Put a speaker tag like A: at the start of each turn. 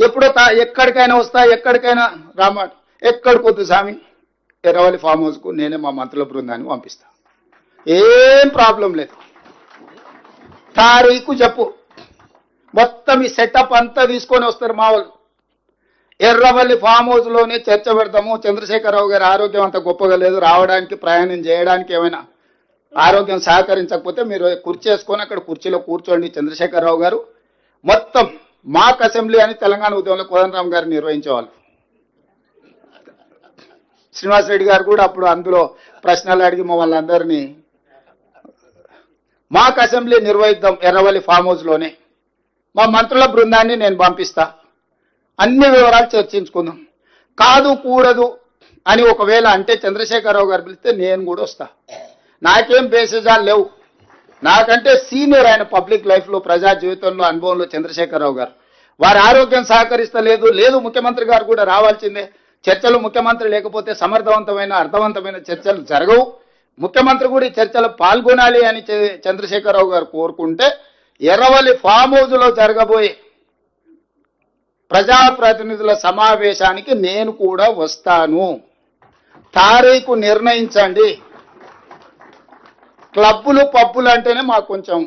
A: ఎప్పుడో ఎక్కడికైనా వస్తా, ఎక్కడికైనా రామాట, ఎక్కడికొద్దు స్వామి, ఎర్రవల్లి ఫామ్ హౌస్కు నేనే మా మంత్రుల బృందాన్ని పంపిస్తా, ఏం ప్రాబ్లం లేదు. తారీఖు చెప్పు, మొత్తం ఈ సెటప్ అంతా తీసుకొని వస్తారు మా వాళ్ళు. ఎర్రవల్లి ఫామ్ హౌస్లోనే చర్చ పెడతాము. చంద్రశేఖరరావు గారి ఆరోగ్యం అంత గొప్పగా లేదు, రావడానికి ప్రయాణం చేయడానికి ఏమైనా ఆరోగ్యం సహకరించకపోతే మీరు కుర్చీ వేసుకొని అక్కడ కుర్చీలో కూర్చోండి చంద్రశేఖరరావు గారు. మొత్తం మాక్ అసెంబ్లీ అని తెలంగాణ ఉద్యమంలో కోదండరామ్ గారు నిర్వహించేవాళ్ళు. శ్రీనివాసరెడ్డి గారు కూడా అప్పుడు అందులో ప్రశ్నలు అడిగి మమ్మల్ని అందరినీ మాక్ అసెంబ్లీ నిర్వహిద్దాం ఎర్రవల్లి ఫామ్ హౌస్లోనే, మా మంత్రుల బృందాన్ని నేను పంపిస్తా, అన్ని వివరాలు చర్చించుకుందాం. కాదు కూడదు అని ఒకవేళ అంటే చంద్రశేఖరరావు గారు పిలిస్తే నేను కూడా వస్తా. నాకేం బేసిజాలు లేవు, నాకంటే సీనియర్ ఆయన పబ్లిక్ లైఫ్లో, ప్రజా జీవితంలో, అనుభవంలో చంద్రశేఖరరావు గారు. వారి ఆరోగ్యం సహకరిస్తలేదు, లేదు ముఖ్యమంత్రి గారు కూడా రావాల్సిందే. చర్చలు ముఖ్యమంత్రి లేకపోతే సమర్థవంతమైన అర్థవంతమైన చర్చలు జరగవు. ముఖ్యమంత్రి కూడా ఈ చర్చలు పాల్గొనాలి అని చంద్రశేఖరరావు గారు కోరుకుంటే ఎర్రవల్లి ఫామ్ హౌస్లో జరగబోయే ప్రజాప్రతినిధుల సమావేశానికి నేను కూడా వస్తాను. తారీఖు నిర్ణయించండి. క్లబ్బులు పబ్బులు అంటేనే మాకు కొంచెం